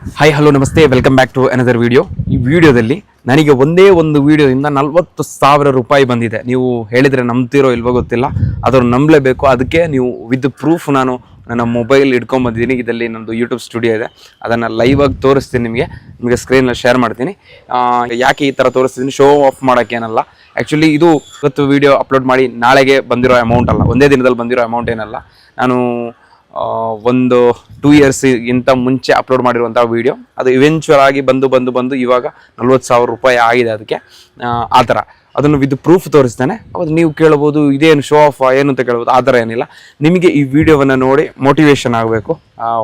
Hi hello ನಮಸ್ತೆ, welcome back to another video. ಈ ವಿಡಿಯೋದಲ್ಲಿ ನನಗೆ ಒಂದೇ ಒಂದು ವಿಡಿಯೋದಿಂದ 40,000 ರೂಪಾಯಿ ಬಂದಿದೆ. ನೀವು ಹೇಳಿದರೆ ನಂಬ್ತಿರೋ ಇಲ್ವೋ ಗೊತ್ತಿಲ್ಲ, ಅದನ್ನು ನಂಬಲೇಬೇಕು. ಅದಕ್ಕೆ ನೀವು ವಿತ್ ಪ್ರೂಫ್ ನಾನು ನನ್ನ ಮೊಬೈಲ್ ಇಟ್ಕೊಂಡ್ಬಂದಿದ್ದೀನಿ. ಇದರಲ್ಲಿ ನಮ್ಮದು ಯೂಟ್ಯೂಬ್ ಸ್ಟುಡಿಯೋ ಇದೆ, ಅದನ್ನು ಲೈವಾಗಿ ತೋರಿಸ್ತೀನಿ. ನಿಮಗೆ ಸ್ಕ್ರೀನಲ್ಲಿ ಶೇರ್ ಮಾಡ್ತೀನಿ. ಯಾಕೆ ಈ ಥರ ತೋರಿಸ್ತೀನಿ, ಶೋ ಆಫ್ ಮಾಡೋಕ್ಕೇನಲ್ಲ. ಆ್ಯಕ್ಚುಲಿ ಇದು ಇವತ್ತು ವಿಡಿಯೋ ಅಪ್ಲೋಡ್ ಮಾಡಿ ನಾಳೆಗೆ ಬಂದಿರೋ ಅಮೌಂಟ್ ಅಲ್ಲ, ಒಂದೇ ದಿನದಲ್ಲಿ ಬಂದಿರೋ ಅಮೌಂಟ್ ಏನಲ್ಲ. ನಾನು ಒಂದು 2 ಇಯರ್ಸ್ಗಿಂತ ಮುಂಚೆ ಅಪ್ಲೋಡ್ ಮಾಡಿರುವಂಥ ವೀಡಿಯೋ, ಅದು ಇವೆಂಚುವಲ್ ಆಗಿ ಬಂದು ಇವಾಗ 40,000 ರೂಪಾಯಿ ಆಗಿದೆ. ಅದಕ್ಕೆ ಆ ಥರ ಅದನ್ನು ವಿತ್ ಪ್ರೂಫ್ ತೋರಿಸ್ತಾನೆ. ಅದು ನೀವು ಕೇಳ್ಬೋದು, ಇದೇನು ಶೋ ಆಫ್ ಏನು ಅಂತ ಕೇಳ್ಬೋದು. ಆ ಥರ ಏನಿಲ್ಲ. ನಿಮಗೆ ಈ ವಿಡಿಯೋವನ್ನು ನೋಡಿ ಮೋಟಿವೇಶನ್ ಆಗಬೇಕು.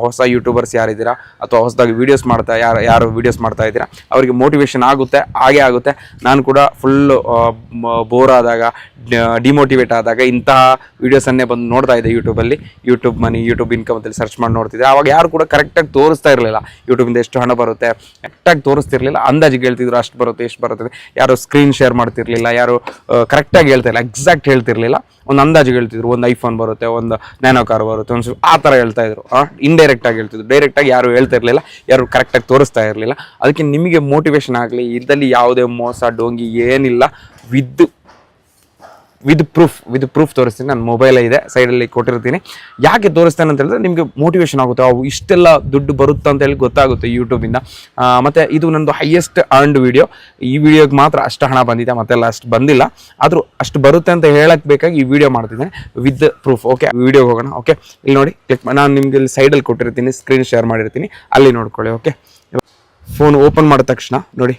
ಹೊಸ ಯೂಟ್ಯೂಬರ್ಸ್ ಯಾರಿದ್ದೀರಾ ಅಥವಾ ಹೊಸದಾಗಿ ವೀಡಿಯೋಸ್ ಯಾರು ವೀಡಿಯೋಸ್ ಮಾಡ್ತಾ ಇದ್ದೀರಾ, ಅವರಿಗೆ ಮೋಟಿವೇಶನ್ ಆಗುತ್ತೆ, ಹಾಗೇ ಆಗುತ್ತೆ. ನಾನು ಕೂಡ ಫುಲ್ಲು ಬೋರ್ ಆದಾಗ, ಡಿಮೋಟಿವೇಟ್ ಆದಾಗ ಇಂತಹ ವೀಡಿಯೋಸನ್ನೇ ಬಂದು ನೋಡ್ತಾ ಇದ್ದೆ ಯೂಟ್ಯೂಬಲ್ಲಿ. ಯೂಟ್ಯೂಬ್ ಮನಿ, ಯೂಟ್ಯೂಬ್ ಇನ್ಕಮ್ ಅಂತೇಳಿ ಸರ್ಚ್ ಮಾಡಿ ನೋಡ್ತಿದ್ದೆ. ಆವಾಗ ಯಾರು ಕೂಡ ಕರೆಕ್ಟಾಗಿ ತೋರಿಸ್ತಾ ಇರಲಿಲ್ಲ, ಯೂಟ್ಯೂಬಿಂದ ಎಷ್ಟು ಹಣ ಬರುತ್ತೆ ಕರೆಕ್ಟಾಗಿ ತೋರಿಸ್ತಿರ್ಲಿಲ್ಲ. ಅಂದಾಜಿಗೆ ಹೇಳ್ತಿದ್ರು, ಅಷ್ಟು ಬರುತ್ತೆ ಎಷ್ಟು ಬರುತ್ತೆ. ಯಾರು ಸ್ಕ್ರೀನ್ ಶೇರ್ ಮಾಡ್ತಿರ್ಲಿಲ್ಲ, ಯಾರು ಕರೆಕ್ಟಾಗಿ ಹೇಳ್ತಾ ಇಲ್ಲ, ಎಕ್ಸಾಕ್ಟ್ ಹೇಳ್ತಿರ್ಲಿಲ್ಲ. ಒಂದು ಅಂದಾಜಿಗೆ ಹೇಳ್ತಿದ್ರು, ಒಂದು ಐಫೋನ್ ಬರುತ್ತೆ, ಒಂದು ನ್ಯಾನೋ ಕಾರ್ ಬರುತ್ತೆ, ಒಂದು ಆ ಥರ ಹೇಳ್ತಾ ಇದ್ರು. ಇಂಡೈರೆಕ್ಟಾಗಿ ಹೇಳ್ತಿದ್ರು, ಡೈರೆಕ್ಟಾಗಿ ಯಾರು ಹೇಳ್ತಾ ಇರಲಿಲ್ಲ, ಯಾರು ಕರೆಕ್ಟಾಗಿ ತೋರಿಸ್ತಾ ಇರಲಿಲ್ಲ. ಅದಕ್ಕೆ ನಿಮಗೆ ಮೋಟಿವೇಶನ್ ಆಗಲಿ, ಇದರಲ್ಲಿ ಯಾವುದೇ ಮೋಸ ಡೋಂಗಿ ಏನಿಲ್ಲ. ವಿತ್ ಪ್ರೂಫ್ ತೋರಿಸ್ತೀನಿ. ನನ್ನ ಮೊಬೈಲೇ ಇದೆ, ಸೈಡಲ್ಲಿ ಕೊಟ್ಟಿರ್ತೀನಿ. ಯಾಕೆ ತೋರಿಸ್ತೇನೆ ಅಂತ ಹೇಳಿದ್ರೆ, ನಿಮಗೆ ಮೋಟಿವೇಶನ್ ಆಗುತ್ತೆ. ಅವು ಇಷ್ಟೆಲ್ಲ ದುಡ್ಡು ಬರುತ್ತೆ ಅಂತ ಹೇಳಿ ಗೊತ್ತಾಗುತ್ತೆ ಯೂಟ್ಯೂಬಿಂದ. ಮತ್ತು ಇದು ನನ್ನದು ಹೈಯೆಸ್ಟ್ ಅರ್ನ್ಡ್ ವಿಡಿಯೋ. ಈ ವಿಡಿಯೋಗೆ ಮಾತ್ರ ಅಷ್ಟು ಹಣ ಬಂದಿದೆ, ಮತ್ತೆಲ್ಲ ಅಷ್ಟು ಬಂದಿಲ್ಲ. ಆದರೂ ಅಷ್ಟು ಬರುತ್ತೆ ಅಂತ ಹೇಳಕ್ಕೆ ಬೇಕಾಗಿ ಈ ವಿಡಿಯೋ ಮಾಡ್ತಿದ್ದೇನೆ ವಿತ್ ಪ್ರೂಫ್. ಓಕೆ, ವಿಡಿಯೋಗೆ ಹೋಗೋಣ. ಓಕೆ, ಇಲ್ಲಿ ನೋಡಿ, ನಾನು ನಿಮಗೆ ಇಲ್ಲಿ ಸೈಡಲ್ಲಿ ಕೊಟ್ಟಿರ್ತೀನಿ, ಸ್ಕ್ರೀನ್ ಶೇರ್ ಮಾಡಿರ್ತೀನಿ, ಅಲ್ಲಿ ನೋಡ್ಕೊಳ್ಳಿ. ಓಕೆ, ಫೋನ್ ಓಪನ್ ಮಾಡಿದ ತಕ್ಷಣ ನೋಡಿ,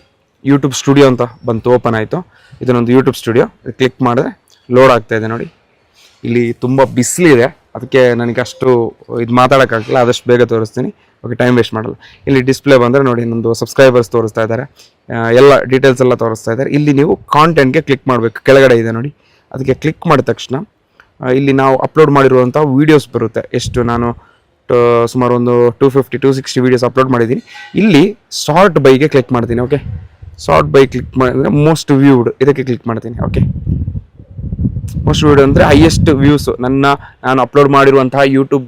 ಯೂಟ್ಯೂಬ್ ಸ್ಟುಡಿಯೋ ಅಂತ ಬಂತು, ಓಪನ್ ಆಯಿತು. ಇದನ್ನೊಂದು ಯೂಟ್ಯೂಬ್ ಸ್ಟುಡಿಯೋ. ಕ್ಲಿಕ್ ಮಾಡಿದ್ರೆ ಲೋಡ್ ಆಗ್ತಾ ಇದೆ ನೋಡಿ. ಇಲ್ಲಿ ತುಂಬ ಬಿಸಿಲಿದೆ, ಅದಕ್ಕೆ ನನಗೆ ಅಷ್ಟು ಇದು ಮಾತಾಡೋಕ್ಕಾಗಲ್ಲ. ಆದಷ್ಟು ಬೇಗ ತೋರಿಸ್ತೀನಿ. ಓಕೆ, ಟೈಮ್ ವೇಸ್ಟ್ ಮಾಡಲ್ಲ. ಇಲ್ಲಿ ಡಿಸ್ಪ್ಲೇ ಬಂದರೆ ನೋಡಿ, ನಮ್ಮದು ಸಬ್ಸ್ಕ್ರೈಬರ್ಸ್ ತೋರಿಸ್ತಾ ಇದ್ದಾರೆ, ಎಲ್ಲ ಡೀಟೇಲ್ಸ್ ಎಲ್ಲ ತೋರಿಸ್ತಾ ಇದ್ದಾರೆ. ಇಲ್ಲಿ ನೀವು ಕಾಂಟೆಂಟ್ಗೆ ಕ್ಲಿಕ್ ಮಾಡಬೇಕು, ಕೆಳಗಡೆ ಇದೆ ನೋಡಿ. ಅದಕ್ಕೆ ಕ್ಲಿಕ್ ಮಾಡಿದ ತಕ್ಷಣ ಇಲ್ಲಿ ನಾವು ಅಪ್ಲೋಡ್ ಮಾಡಿರುವಂಥ ವೀಡಿಯೋಸ್ ಬರುತ್ತೆ. ಎಷ್ಟು ನಾನು ಸುಮಾರು ಒಂದು 250-260 ವೀಡಿಯೋಸ್ ಅಪ್ಲೋಡ್ ಮಾಡಿದ್ದೀನಿ. ಇಲ್ಲಿ ಶಾರ್ಟ್ ಬೈಗೆ ಕ್ಲಿಕ್ ಮಾಡ್ತೀನಿ. ಓಕೆ, ಶಾರ್ಟ್ ಬೈ ಕ್ಲಿಕ್ ಮಾಡಿದ್ರೆ ಮೋಸ್ಟ್ ವ್ಯೂಡ್, ಇದಕ್ಕೆ ಕ್ಲಿಕ್ ಮಾಡ್ತೀನಿ. ಓಕೆ, ಮೋಸ್ಟ್ ವ್ಯೂಡ್ ಅಂದರೆ ಹೈಯೆಸ್ಟ್ ವ್ಯೂಸು. ನಾನು ಅಪ್ಲೋಡ್ ಮಾಡಿರುವಂತಹ ಯೂಟ್ಯೂಬ್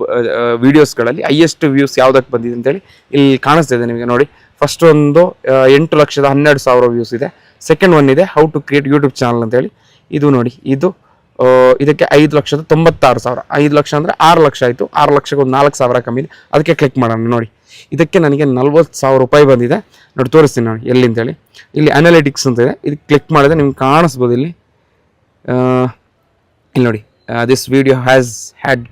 ವೀಡಿಯೋಸ್ಗಳಲ್ಲಿ ಹೈಯೆಸ್ಟ್ ವ್ಯೂಸ್ ಯಾವುದಕ್ಕೆ ಬಂದಿದೆ ಅಂತೇಳಿ ಇಲ್ಲಿ ಕಾಣಿಸ್ತಿದೆ ನಿಮಗೆ ನೋಡಿ. ಫಸ್ಟ್ ಒಂದು 8,12,000 ವ್ಯೂಸ್ ಇದೆ. ಸೆಕೆಂಡ್ ಒನ್ ಇದೆ how to create YouTube channel ಅಂತೇಳಿ. ಇದು ನೋಡಿ, ಇದಕ್ಕೆ 5,96,000. 5 ಲಕ್ಷ ಅಂದರೆ 6 ಲಕ್ಷ ಆಯಿತು. 6 ಲಕ್ಷಕ್ಕೆ ಒಂದು 4,000 ಕಮ್ಮಿ ಇದೆ. ಅದಕ್ಕೆ ಕ್ಲಿಕ್ ಮಾಡೋಣ ನೋಡಿ. ಇದಕ್ಕೆ ನನಗೆ 40,000 ರೂಪಾಯಿ ಬಂದಿದೆ ನೋಡಿ. ತೋರಿಸ್ತೀನಿ ನಾನು ಎಲ್ಲಿ ಅಂತೇಳಿ. ಇಲ್ಲಿ ಅನಾಲಿಟಿಕ್ಸ್ ಅಂತ ಇದೆ, ಇದಕ್ಕೆ ಕ್ಲಿಕ್ ಮಾಡಿದ್ರೆ ನಿಮ್ಗೆ ಕಾಣಿಸ್ಬೋದು. ಇಲ್ಲಿ ನೋಡಿ, this video has had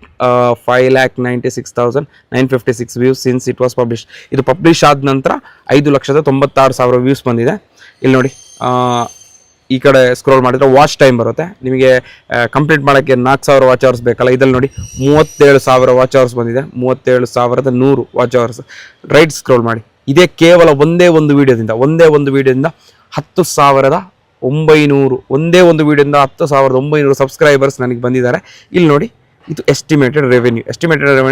5,96,956 views since it was publish. ಇದು ಪಬ್ಲಿಷ್ ಆದ ನಂತರ 5,96,000 ವ್ಯೂಸ್ ಬಂದಿದೆ. ಇಲ್ಲಿ ನೋಡಿ, ಈ ಕಡೆ ಸ್ಕ್ರೋಲ್ ಮಾಡಿದ್ರೆ ವಾಚ್ ಟೈಮ್ ಬರುತ್ತೆ. ನಿಮಗೆ ಕಂಪ್ಲೀಟ್ ಮಾಡೋಕ್ಕೆ 4,000 ವಾಚ್ ಅವರ್ಸ್ ಬೇಕಲ್ಲ. ಇದರಲ್ಲಿ ನೋಡಿ 37,000 ವಾಚ್ ಅವರ್ಸ್ ಬಂದಿದೆ, 37,100 ವಾಚ್ ಅವರ್ಸ್. ರೈಟ್ ಸ್ಕ್ರೋಲ್ ಮಾಡಿ. ಇದೇ ಕೇವಲ ಒಂದೇ ಒಂದು ವೀಡಿಯೋದಿಂದ 10,900 ಒಂದೇ ಒಂದು ವೀಡಿಯೋದಿಂದ 10,900 ಸಬ್ಸ್ಕ್ರೈಬರ್ಸ್ ನನಗೆ ಬಂದಿದ್ದಾರೆ. ಇಲ್ಲಿ ನೋಡಿ, ಇದು ಎಸ್ಟಿಮೇಟೆಡ್ ರೆವೆನ್ಯೂ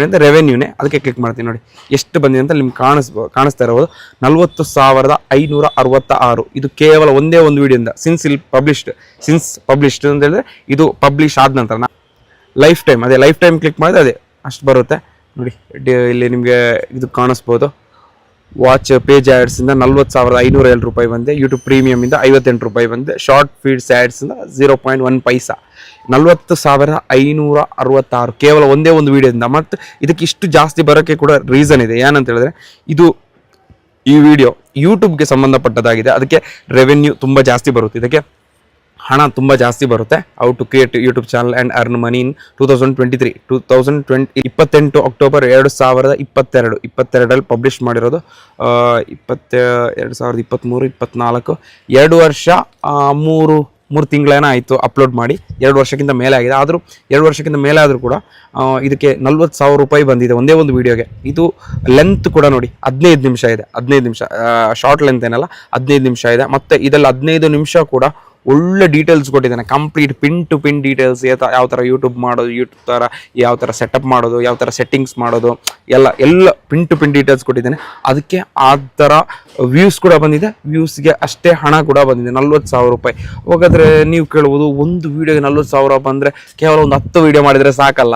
ಅಂದರೆ ರೆವೆನ್ಯೂನೇ. ಅದಕ್ಕೆ ಕ್ಲಿಕ್ ಮಾಡ್ತೀನಿ ನೋಡಿ, ಎಷ್ಟು ಬಂದಿದೆ ಅಂತ ನಿಮ್ಗೆ ಕಾಣಿಸ್ತಾ ಇರ್ಬೋದು. 40,566. ಇದು ಕೇವಲ ಒಂದೇ ಒಂದು ವೀಡಿಯೋದಿಂದ ಸಿನ್ಸ್ ಪಬ್ಲಿಷ್ಡ್ ಅಂತ ಹೇಳಿದ್ರೆ ಇದು ಪಬ್ಲಿಷ್ ಆದ ನಂತರ ಲೈಫ್ ಟೈಮ್ ಕ್ಲಿಕ್ ಮಾಡಿದ್ರೆ ಅದೇ ಅಷ್ಟು ಬರುತ್ತೆ ನೋಡಿ. ಇಲ್ಲಿ ನಿಮಗೆ ಇದು ಕಾಣಿಸ್ಬೋದು. ವಾಚ್ ಪೇಜ್ ಆ್ಯಡ್ಸಿಂದ 40,507 ರೂಪಾಯಿ ಬಂದೆ. ಯೂಟ್ಯೂಬ್ ಪ್ರೀಮಿಯಮಿಂದ 58 ರೂಪಾಯಿ ಬಂದೆ. ಶಾರ್ಟ್ ಫೀಡ್ಸ್ ಆ್ಯಡ್ಸಿಂದ 0.1 ಪೈಸಾ. 40,566 ಕೇವಲ ಒಂದೇ ಒಂದು ವೀಡಿಯೋದಿಂದ. ಮತ್ತು ಇದಕ್ಕೆ ಇಷ್ಟು ಜಾಸ್ತಿ ಬರೋಕ್ಕೆ ಕೂಡ ರೀಸನ್ ಇದೆ. ಏನಂತ ಹೇಳಿದ್ರೆ, ಈ ವಿಡಿಯೋ ಯೂಟ್ಯೂಬ್ಗೆ ಸಂಬಂಧಪಟ್ಟದಾಗಿದೆ. ಅದಕ್ಕೆ ರೆವೆನ್ಯೂ ತುಂಬ ಜಾಸ್ತಿ ಬರುತ್ತೆ, ಇದಕ್ಕೆ ಹಣ ತುಂಬ ಜಾಸ್ತಿ ಬರುತ್ತೆ. How to create YouTube channel and earn money in 28 October 2022 publish ಮಾಡಿರೋದು. 2023, 24 2 ವರ್ಷ 3 ತಿಂಗಳೇನೋ ಆಯಿತು ಅಪ್ಲೋಡ್ ಮಾಡಿ. 2 ವರ್ಷಕ್ಕಿಂತ ಮೇಲೆ ಆಗಿದೆ. ಆದರೂ 2 ವರ್ಷಕ್ಕಿಂತ ಮೇಲೆ ಆದರೂ ಕೂಡ ಇದಕ್ಕೆ 40,000 ರೂಪಾಯಿ ಬಂದಿದೆ ಒಂದೇ ಒಂದು ವೀಡಿಯೋಗೆ. ಇದು ಲೆಂತ್ ಕೂಡ ನೋಡಿ, 15 ನಿಮಿಷ ಇದೆ. 15 ನಿಮಿಷ ಶಾರ್ಟ್ ಲೆಂತ್ ಏನಲ್ಲ, 15 ನಿಮಿಷ ಇದೆ. ಮತ್ತು ಇದರಲ್ಲಿ 15 ನಿಮಿಷ ಕೂಡ ಒಳ್ಳೆ ಡೀಟೇಲ್ಸ್ ಕೊಟ್ಟಿದ್ದಾನೆ. Complete pin to pin details. ಯಾವ ಥರ ಯೂಟ್ಯೂಬ್ ಮಾಡೋದು, ಯಾವ ಥರ ಸೆಟಪ್ ಮಾಡೋದು, ಯಾವ ಥರ ಸೆಟ್ಟಿಂಗ್ಸ್ ಮಾಡೋದು, ಎಲ್ಲ ಪಿನ್ ಟು ಪಿನ್ ಡೀಟೇಲ್ಸ್ ಕೊಟ್ಟಿದ್ದಾನೆ. ಅದಕ್ಕೆ ಆ ಥರ ವ್ಯೂಸ್ ಕೂಡ ಬಂದಿದೆ. ವ್ಯೂಸ್ಗೆ ಅಷ್ಟೇ ಹಣ ಕೂಡ ಬಂದಿದೆ, 40,000 ರೂಪಾಯಿ. ಹೋಗಾದರೆ ನೀವು ಕೇಳ್ಬೋದು, ಒಂದು ವೀಡಿಯೋಗೆ 40,000 ಬಂದರೆ ಕೇವಲ ಒಂದು 10 ವೀಡಿಯೋ ಮಾಡಿದರೆ ಸಾಕಲ್ಲ,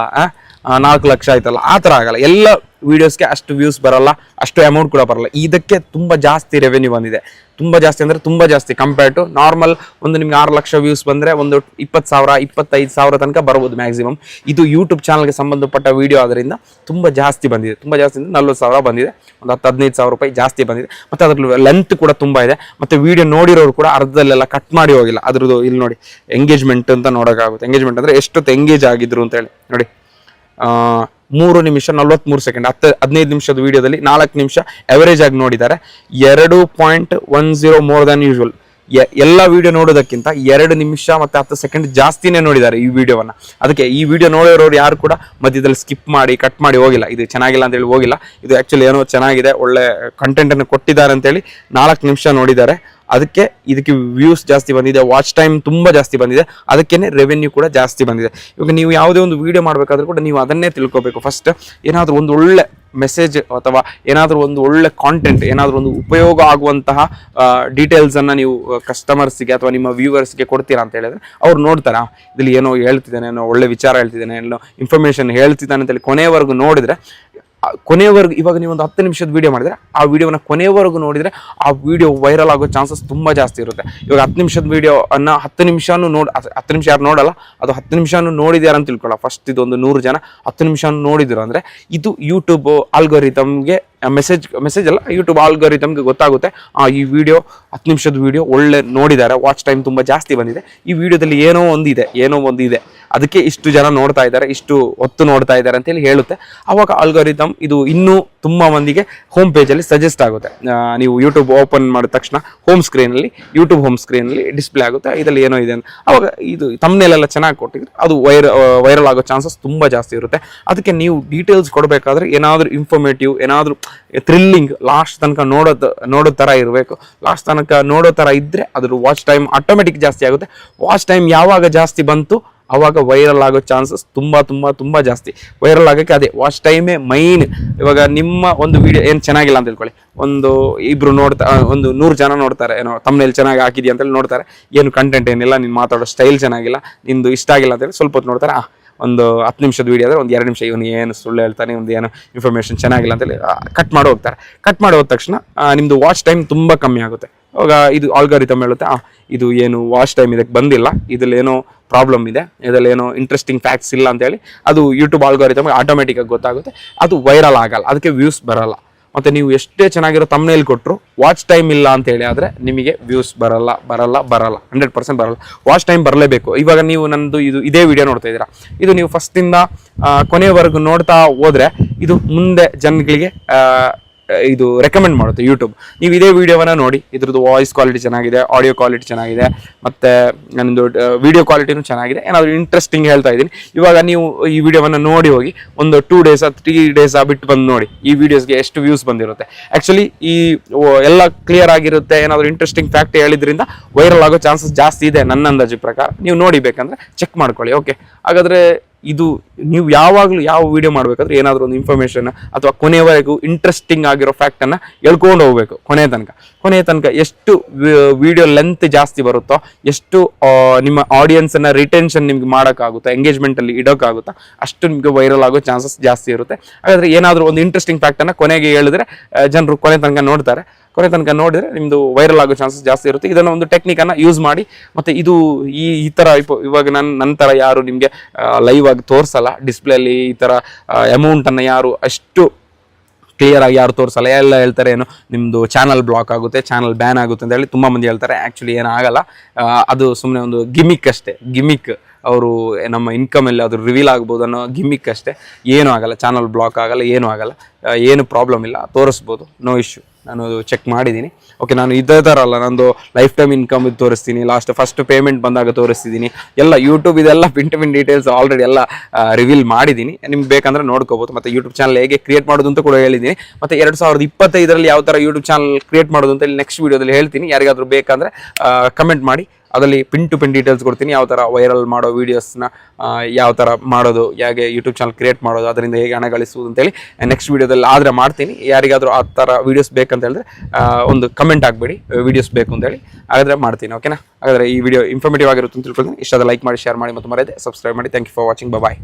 4 ಲಕ್ಷ ಆಯ್ತಲ್ಲ. ಆ ಥರ ಆಗಲ್ಲ. ಎಲ್ಲ ವೀಡಿಯೋಸ್ಗೆ ಅಷ್ಟು ವ್ಯೂಸ್ ಬರಲ್ಲ, ಅಷ್ಟು ಅಮೌಂಟ್ ಕೂಡ ಬರಲ್ಲ. ಇದಕ್ಕೆ ತುಂಬ ಜಾಸ್ತಿ ರೆವೆನ್ಯೂ ಬಂದಿದೆ, ತುಂಬ ಜಾಸ್ತಿ ಅಂದರೆ ತುಂಬ ಜಾಸ್ತಿ ಕಂಪೇರ್ ಟು ನಾರ್ಮಲ್. ಒಂದು ನಿಮ್ಗೆ 6 ಲಕ್ಷ ವ್ಯೂಸ್ ಬಂದರೆ ಒಂದು 20,000 25,000 ತನಕ ಬರ್ಬೋದು ಮ್ಯಾಕ್ಸಿಮಮ್. ಇದು ಯೂಟ್ಯೂಬ್ ಚಾನಲ್ಗೆ ಸಂಬಂಧಪಟ್ಟ ವೀಡಿಯೋ ಆದ್ದರಿಂದ ತುಂಬ ಜಾಸ್ತಿ ಬಂದಿದೆ, ತುಂಬ ಜಾಸ್ತಿ ಅಂದರೆ 40,000 ಬಂದಿದೆ, ಒಂದು 10-15,000 ರೂಪಾಯಿ ಜಾಸ್ತಿ ಬಂದಿದೆ. ಮತ್ತು ಅದ್ರ ಲೆಂತ್ ಕೂಡ ತುಂಬ ಇದೆ. ಮತ್ತು ವೀಡಿಯೋ ನೋಡಿರೋರು ಕೂಡ ಅರ್ಧದಲ್ಲೆಲ್ಲ ಕಟ್ ಮಾಡಿ ಹೋಗಿಲ್ಲ. ಅದ್ರದ್ದು ಇಲ್ಲಿ ನೋಡಿ ಎಂಗೇಜ್ಮೆಂಟ್ ಅಂತ ನೋಡೋಕ್ಕಾಗುತ್ತೆ. ಎಂಗೇಜ್ಮೆಂಟ್ ಅಂದರೆ ಎಷ್ಟೊತ್ತು ಎಂಗೇಜ್ ಆಗಿದ್ರು ಅಂತ ಹೇಳಿ ನೋಡಿ. 3 ನಿಮಿಷ 43 ಸೆಕೆಂಡ್, 15 ನಿಮಿಷದ ವಿಡಿಯೋದಲ್ಲಿ 4 ನಿಮಿಷ ಎವರೇಜ್ ಆಗಿ ನೋಡಿದ್ದಾರೆ. 2.10 ಮೋರ್ ದ್ಯಾನ್ ಯೂಶುವಲ್. ಎಲ್ಲ ವಿಡಿಯೋ ನೋಡೋದಕ್ಕಿಂತ 2 ನಿಮಿಷ ಮತ್ತು 10 ಸೆಕೆಂಡ್ ಜಾಸ್ತಿನೇ ನೋಡಿದ್ದಾರೆ ಈ ವಿಡಿಯೋವನ್ನು. ಅದಕ್ಕೆ ಈ ವಿಡಿಯೋ ನೋಡಿರೋರು ಯಾರು ಕೂಡ ಮಧ್ಯದಲ್ಲಿ ಸ್ಕಿಪ್ ಮಾಡಿ ಕಟ್ ಮಾಡಿ ಹೋಗಿಲ್ಲ, ಇದು ಚೆನ್ನಾಗಿಲ್ಲ ಅಂತೇಳಿ ಹೋಗಿಲ್ಲ. ಇದು ಆ್ಯಕ್ಚುಲಿ ಏನೋ ಚೆನ್ನಾಗಿದೆ, ಒಳ್ಳೆ ಕಂಟೆಂಟನ್ನು ಕೊಟ್ಟಿದ್ದಾರೆ ಅಂತೇಳಿ 4 ನಿಮಿಷ ನೋಡಿದ್ದಾರೆ. ಇದಕ್ಕೆ ವ್ಯೂಸ್ ಜಾಸ್ತಿ ಬಂದಿದೆ, ವಾಚ್ ಟೈಮ್ ತುಂಬ ಜಾಸ್ತಿ ಬಂದಿದೆ, ಅದಕ್ಕೇನೆ ರೆವೆನ್ಯೂ ಕೂಡ ಜಾಸ್ತಿ ಬಂದಿದೆ. ಇವಾಗ ನೀವು ಯಾವುದೇ ಒಂದು ವಿಡಿಯೋ ಮಾಡಬೇಕಾದ್ರೂ ಕೂಡ ನೀವು ಅದನ್ನೇ ತಿಳ್ಕೊಬೇಕು. ಫಸ್ಟ್ ಏನಾದರೂ ಒಂದು ಒಳ್ಳೆ ಮೆಸೇಜ್ ಅಥವಾ ಏನಾದರೂ ಒಂದು ಒಳ್ಳೆ ಕಾಂಟೆಂಟ್, ಏನಾದರೂ ಒಂದು ಉಪಯೋಗ ಆಗುವಂತಹ ಡೀಟೇಲ್ಸನ್ನು ನೀವು ಕಸ್ಟಮರ್ಸ್ಗೆ ಅಥವಾ ನಿಮ್ಮ ವ್ಯೂವರ್ಸ್ಗೆ ಕೊಡ್ತೀರಾ ಅಂತ ಹೇಳಿದ್ರೆ ಅವ್ರು ನೋಡ್ತಾರೆ, ಇದರಲ್ಲಿ ಏನೋ ಹೇಳ್ತಿದ್ದಾನೆ, ಏನೋ ಒಳ್ಳೆ ವಿಚಾರ ಹೇಳ್ತಿದ್ದಾನೆ, ಏನೋ ಇನ್ಫಾರ್ಮೇಷನ್ ಹೇಳ್ತಿದ್ದಾನೆ ಅಂತೇಳಿ ಕೊನೆಯವರೆಗೂ ನೋಡಿದರೆ, ಕೊನೆಯವರೆಗೂ ಇವಾಗ ನೀವು ಒಂದು 10 ನಿಮಿಷದ ವೀಡಿಯೋ ಮಾಡಿದರೆ ಆ ವಿಡಿಯೋನ ಕೊನೆಯವರೆಗೂ ನೋಡಿದರೆ ಆ ವಿಡಿಯೋ ವೈರಲ್ ಆಗೋ ಚಾನ್ಸಸ್ ತುಂಬ ಜಾಸ್ತಿ ಇರುತ್ತೆ. ಇವಾಗ 10 ನಿಮಿಷದ ವೀಡಿಯೋ ಅನ್ನು 10 ನಿಮಿಷನೂ 10 ನಿಮಿಷ ಯಾರು ನೋಡಲ್ಲ, ಅದು 10 ನಿಮಿಷನೂ ನೋಡಿದ್ಯಾರ ಅಂತ ತಿಳ್ಕೊಳ್ಳ. ಫಸ್ಟ್ ಇದೊಂದು 100 ಜನ 10 ನಿಮಿಷ ನೋಡಿದ್ರು ಅಂದರೆ ಇದು ಯೂಟ್ಯೂಬ್ ಆಲ್ಗೋರಿಥಮ್ಗೆ ಮೆಸೇಜ್ ಅಲ್ಲ, ಯೂಟ್ಯೂಬ್ ಆಲ್ಗೋರಿಥಮ್ಗೆ ಗೊತ್ತಾಗುತ್ತೆ, ಈ ವಿಡಿಯೋ 10 ನಿಮಿಷದ ವಿಡಿಯೋ ಒಳ್ಳೆ ನೋಡಿದ್ದಾರೆ, ವಾಚ್ ಟೈಮ್ ತುಂಬ ಜಾಸ್ತಿ ಬಂದಿದೆ, ಈ ವಿಡಿಯೋದಲ್ಲಿ ಏನೋ ಒಂದಿದೆ ಅದಕ್ಕೆ ಇಷ್ಟು ಜನ ನೋಡ್ತಾ ಇದ್ದಾರೆ, ಇಷ್ಟು ಹೊತ್ತು ನೋಡ್ತಾ ಇದ್ದಾರೆ ಅಂತೇಳಿ ಹೇಳುತ್ತೆ. ಆವಾಗ ಆಲ್ಗೋರಿಥಮ್ ಇದು ಇನ್ನೂ ತುಂಬ ಮಂದಿಗೆ ಹೋಮ್ ಪೇಜಲ್ಲಿ ಸಜೆಸ್ಟ್ ಆಗುತ್ತೆ. ನೀವು ಯೂಟ್ಯೂಬ್ ಓಪನ್ ಮಾಡಿದ ತಕ್ಷಣ ಯೂಟ್ಯೂಬ್ ಹೋಮ್ ಸ್ಕ್ರೀನಲ್ಲಿ ಡಿಸ್ಪ್ಲೇ ಆಗುತ್ತೆ, ಇದರಲ್ಲಿ ಏನೋ ಇದೆ ಅಂತ. ಆವಾಗ ಇದು ತಮ್ನೇಲೆಲ್ಲ ಚೆನ್ನಾಗಿ ಕೊಟ್ಟಿದ್ರೆ ಅದು ವೈರಲ್ ಆಗೋ ಚಾನ್ಸಸ್ ತುಂಬ ಜಾಸ್ತಿ ಇರುತ್ತೆ. ಅದಕ್ಕೆ ನೀವು ಡೀಟೇಲ್ಸ್ ಕೊಡಬೇಕಾದ್ರೆ ಏನಾದರೂ ಇನ್ಫಾರ್ಮೇಟಿವ್, ಏನಾದರೂ ಥ್ರಿಲ್ಲಿಂಗ್, ಲಾಸ್ಟ್ ತನಕ ನೋಡೋ ಥರ ಇರಬೇಕು. ಲಾಸ್ಟ್ ತನಕ ನೋಡೋ ಥರ ಇದ್ದರೆ ಅದ್ರ ವಾಚ್ ಟೈಮ್ ಆಟೋಮೆಟಿಕ್ ಜಾಸ್ತಿ ಆಗುತ್ತೆ. ವಾಚ್ ಟೈಮ್ ಯಾವಾಗ ಜಾಸ್ತಿ ಬಂತು ಆವಾಗ ವೈರಲ್ ಆಗೋ ಚಾನ್ಸಸ್ ತುಂಬ ಜಾಸ್ತಿ. ವೈರಲ್ ಆಗೋಕ್ಕೆ ಅದೇ ವಾಚ್ ಟೈಮೇ ಮೈನ್. ಇವಾಗ ನಿಮ್ಮ ಒಂದು ವಿಡಿಯೋ ಏನು ಚೆನ್ನಾಗಿಲ್ಲ ಅಂತ ತಿಳ್ಕೊಳ್ಳಿ, ಒಂದು 100 ಜನ ನೋಡ್ತಾರೆ, ಏನೋ ತಮ್ಮನೇಲಿ ಚೆನ್ನಾಗಿ ಹಾಕಿದ್ಯಾ ಅಂತೇಳಿ ನೋಡ್ತಾರೆ, ಏನು ಕಂಟೆಂಟ್ ಏನಿಲ್ಲ, ನೀನು ಮಾತಾಡೋ ಸ್ಟೈಲ್ ಚೆನ್ನಾಗಿಲ್ಲ, ನಿಂದು ಇಷ್ಟ ಆಗಿಲ್ಲ ಅಂತೇಳಿ ಸ್ವಲ್ಪ ಹೊತ್ತು ನೋಡ್ತಾರೆ. ಒಂದು 10 ನಿಮಿಷದ ವೀಡಿಯೋ ಆದರೆ ಒಂದು 2 ನಿಮಿಷ ಇವನು ಏನು ಸುಳ್ಳು ಹೇಳ್ತಾನೆ, ಒಂದು ಏನು ಇನ್ಫಾರ್ಮೇಷನ್ ಚೆನ್ನಾಗಿಲ್ಲ ಅಂತೇಳಿ ಕಟ್ ಮಾಡಿ ಹೋಗ್ತಾರೆ. ಕಟ್ ಮಾಡಿ ಹೋದ ತಕ್ಷಣ ನಿಮ್ಮದು ವಾಚ್ ಟೈಮ್ ತುಂಬ ಕಮ್ಮಿ ಆಗುತ್ತೆ. ಅವಾಗ ಇದು ಆಲ್ಗೋರಿಥಮ್ ಹೇಳುತ್ತೆ, ಇದು ಏನು ವಾಚ್ ಟೈಮ್ ಇದಕ್ಕೆ ಬಂದಿಲ್ಲ, ಇದರಲ್ಲಿ ಏನೋ ಪ್ರಾಬ್ಲಮ್ ಇದೆ, ಇದರಲ್ಲಿ ಏನೋ ಇಂಟ್ರೆಸ್ಟಿಂಗ್ ಫ್ಯಾಕ್ಟ್ಸ್ ಇಲ್ಲ ಅಂತೇಳಿ ಅದು ಯೂಟ್ಯೂಬ್ ಆಲ್ಗೋರಿಥಮ್ಗೆ ಆಟೋಮೆಟಿಕ್ಕಾಗಿ ಗೊತ್ತಾಗುತ್ತೆ. ಅದು ವೈರಲ್ ಆಗಲ್ಲ, ಅದಕ್ಕೆ ವ್ಯೂಸ್ ಬರಲ್ಲ. ಮತ್ತು ನೀವು ಎಷ್ಟೇ ಚೆನ್ನಾಗಿರೋ ತಮ್ನೇಲ್ ಕೊಟ್ಟರು ವಾಚ್ ಟೈಮ್ ಇಲ್ಲ ಅಂತೇಳಿ ಆದರೆ ನಿಮಗೆ ವ್ಯೂಸ್ ಬರಲ್ಲ 100% ಬರಲ್ಲ. ವಾಚ್ ಟೈಮ್ ಬರಲೇಬೇಕು. ಇವಾಗ ನೀವು ಇದೇ ವಿಡಿಯೋ ನೋಡ್ತಾ ಇದ್ದೀರಾ, ಇದು ನೀವು ಫಸ್ಟಿಂದ ಕೊನೆಯವರೆಗೂ ನೋಡ್ತಾ ಹೋದರೆ ಇದು ಮುಂದೆ ಜನಗಳಿಗೆ ಇದು ರೆಕಮೆಂಡ್ ಮಾಡುತ್ತೆ ಯೂಟ್ಯೂಬ್. ನೀವು ಇದೇ ವಿಡಿಯೋವನ್ನು ನೋಡಿ, ಇದ್ರದ್ದು ವಾಯ್ಸ್ ಕ್ವಾಲಿಟಿ ಚೆನ್ನಾಗಿದೆ, ಆಡಿಯೋ ಕ್ವಾಲಿಟಿ ಚೆನ್ನಾಗಿದೆ, ಮತ್ತು ನನ್ನದು ವಿಡಿಯೋ ಕ್ವಾಲಿಟಿನೂ ಚೆನ್ನಾಗಿದೆ, ಏನಾದರೂ ಇಂಟ್ರೆಸ್ಟಿಂಗ್ ಹೇಳ್ತಾ ಇದ್ದೀನಿ. ಇವಾಗ ನೀವು ಈ ವಿಡಿಯೋವನ್ನು ನೋಡಿ ಹೋಗಿ ಒಂದು 2 ಡೇಸ್ 3 ಡೇಸ್ ಬಿಟ್ಟು ಬಂದು ನೋಡಿ ಈ ವಿಡಿಯೋಸ್ಗೆ ಎಷ್ಟು ವ್ಯೂಸ್ ಬಂದಿರುತ್ತೆ. ಆ್ಯಕ್ಚುಲಿ ಈ ಎಲ್ಲ ಕ್ಲಿಯರ್ ಆಗಿರುತ್ತೆ, ಏನಾದರೂ ಇಂಟ್ರೆಸ್ಟಿಂಗ್ ಫ್ಯಾಕ್ಟ್ ಹೇಳಿದ್ರಿಂದ ವೈರಲ್ ಆಗೋ ಚಾನ್ಸಸ್ ಜಾಸ್ತಿ ಇದೆ ನನ್ನ ಅಂದಾಜು ಪ್ರಕಾರ. ನೀವು ನೋಡಿ ಬೇಕಂದರೆ ಚೆಕ್ ಮಾಡ್ಕೊಳ್ಳಿ. ಓಕೆ, ಹಾಗಾದರೆ ಇದು ನೀವು ಯಾವಾಗಲೂ ಯಾವ ವಿಡಿಯೋ ಮಾಡಬೇಕಾದ್ರೆ ಏನಾದರೂ ಒಂದು ಇನ್ಫಾರ್ಮೇಷನ್ ಅಥವಾ ಕೊನೆಯವರೆಗೂ ಇಂಟ್ರೆಸ್ಟಿಂಗ್ ಆಗಿರೋ ಫ್ಯಾಕ್ಟನ್ನು ಹೇಳ್ಕೊಂಡು ಹೋಗಬೇಕು ಕೊನೆಯ ತನಕ. ಎಷ್ಟು ವಿಡಿಯೋ ಲೆಂತ್ ಜಾಸ್ತಿ ಬರುತ್ತೋ, ಎಷ್ಟು ನಿಮ್ಮ ಆಡಿಯನ್ಸನ್ನು ರಿಟೆನ್ಷನ್ ನಿಮ್ಗೆ ಮಾಡೋಕ್ಕಾಗುತ್ತೋ, ಎಂಗೇಜ್ಮೆಂಟಲ್ಲಿ ಇಡೋಕ್ಕಾಗುತ್ತೋ, ಅಷ್ಟು ನಿಮಗೆ ವೈರಲ್ ಆಗೋ ಚಾನ್ಸಸ್ ಜಾಸ್ತಿ ಇರುತ್ತೆ. ಹಾಗಾದರೆ ಏನಾದರೂ ಒಂದು ಇಂಟ್ರೆಸ್ಟಿಂಗ್ ಫ್ಯಾಕ್ಟನ್ನು ಕೊನೆಗೆ ಹೇಳಿದ್ರೆ ಜನರು ಕೊನೆ ತನಕ ನೋಡಿದರೆ ನಿಮ್ಮದು ವೈರಲ್ ಆಗೋ ಚಾನ್ಸಸ್ ಜಾಸ್ತಿ ಇರುತ್ತೆ. ಇದನ್ನು ಒಂದು ಟೆಕ್ನಿಕನ್ನು ಯೂಸ್ ಮಾಡಿ. ಮತ್ತು ಇದು ಈ ಥರ ಇವಾಗ ನನ್ನ ಥರ ಯಾರು ನಿಮಗೆ ಲೈವ್ ಆಗಿ ತೋರಿಸಲ್ಲ, ಡಿಸ್ಪ್ಲೇಲಿ ಈ ಥರ ಅಮೌಂಟನ್ನು ಯಾರು ಅಷ್ಟು ಕ್ಲಿಯರ್ ಆಗಿ ಯಾರು ತೋರಿಸಲ್ಲ. ಎಲ್ಲ ಹೇಳ್ತಾರೆ ಏನು ನಿಮ್ಮದು ಚಾನಲ್ ಬ್ಲಾಕ್ ಆಗುತ್ತೆ, ಚಾನಲ್ ಬ್ಯಾನ್ ಆಗುತ್ತೆ ಅಂತ ಹೇಳಿ ತುಂಬ ಮಂದಿ ಹೇಳ್ತಾರೆ. ಆ್ಯಕ್ಚುಲಿ ಏನಾಗಲ್ಲ, ಅದು ಸುಮ್ಮನೆ ಒಂದು ಗಿಮಿಕ್ ಅಷ್ಟೇ. ಅವರು ನಮ್ಮ ಇನ್ಕಮಲ್ಲಿ ಅದು ರಿವೀಲ್ ಆಗ್ಬೋದು ಅನ್ನೋ ಗಿಮಿಕ್ ಅಷ್ಟೇ. ಏನೂ ಆಗಲ್ಲ, ಚಾನಲ್ ಬ್ಲಾಕ್ ಆಗಲ್ಲ, ಏನೂ ಆಗಲ್ಲ, ಏನು ಪ್ರಾಬ್ಲಮ್ ಇಲ್ಲ, ತೋರಿಸ್ಬೋದು, ನೋ ಇಶ್ಯೂ. ನಾನು ಚೆಕ್ ಮಾಡಿದ್ದೀನಿ. ಓಕೆ, ನಾನು ಇದೇ ಥರ ಅಲ್ಲ, ನಂದು ಲೈಫ್ ಟೈಮ್ ಇನ್ಕಮ್ ಇದು ತೋರಿಸ್ತೀನಿ, ಫಸ್ಟ್ ಪೇಮೆಂಟ್ ಬಂದಾಗ ತೋರಿಸ್ತಿದ್ದೀನಿ, ಎಲ್ಲ ಯೂಟ್ಯೂಬ್ ಇದೆಲ್ಲ ಪಿನ್ ಡೀಟೇಲ್ಸ್ ಆಲ್ರೆಡಿ ಎಲ್ಲ ರಿವೀಲ್ ಮಾಡಿದ್ದೀನಿ. ನಿಮ್ಗೆ ಬೇಕಂದ್ರೆ ನೋಡ್ಕೋಬೋದು. ಮತ್ತು ಯೂಟ್ಯೂಬ್ ಚಾನಲ್ ಹೇಗೆ ಕ್ರಿಯೇಟ್ ಮಾಡೋದು ಅಂತ ಕೂಡ ಹೇಳಿದ್ದೀನಿ. ಮತ್ತು 2025ರಲ್ಲಿ ಯಾವ ಥರ ಯೂಟ್ಯೂಬ್ ಚಾನಲ್ ಕ್ರಿಯೇಟ್ ಮಾಡೋದು ಅಂತ ನೆಕ್ಸ್ಟ್ ವೀಡಿಯೋದಲ್ಲಿ ಹೇಳ್ತೀನಿ. ಯಾರಿಗಾದರೂ ಬೇಕಂದರೆ ಕಮೆಂಟ್ ಮಾಡಿ, ಅದರಲ್ಲಿ ಪಿನ್ ಟು ಪಿನ್ ಡೀಟೇಲ್ಸ್ ಕೊಡ್ತೀನಿ. ಯಾವ ಥರ ವೈರಲ್ ಮಾಡೋ ವೀಡಿಯೋಸ್ನ ಯಾವ ಥರ ಮಾಡೋದು, ಹೇಗೆ ಯೂಟ್ಯೂಬ್ ಚಾನಲ್ ಕ್ರಿಯೇಟ್ ಮಾಡೋದು, ಅದರಿಂದ ಹೇಗೆ ಹಣ ಗಳಿಸುವುದು ಅಂತೇಳಿ ನೆಕ್ಸ್ಟ್ ವೀಡಿಯೋದಲ್ಲಿ ಆದರೆ ಮಾಡ್ತೀನಿ. ಯಾರಿಗಾದರೂ ಆ ಥರ ವೀಡಿಯೋಸ್ ಬೇಕಂತ ಹೇಳಿದ್ರೆ ಒಂದು ಕಮೆಂಟ್ ಆಗಬೇಡಿ, ವೀಡಿಯೋಸ್ ಬೇಕು ಅಂತೇಳಿ, ಹಾಗಾದರೆ ಮಾಡ್ತೀನಿ. ಓಕೆನಾ? ಹಾಗಾದರೆ ಈ ವಿಡಿಯೋ ಇನ್ಫಾರ್ಮೇಟಿವ್ ಆಗಿರುತ್ತೆ ಅಂತ ತಿಳ್ಕೊಳ್ತೀನಿ. ಇಷ್ಟ ಲೈಕ್ ಮಾಡಿ, ಶೇರ್ ಮಾಡಿ ಮತ್ತು ಮರೆಯದೆ ಸಬ್ಸ್ಕ್ರೈಬ್ ಮಾಡಿ. Thank you for watching. Bye.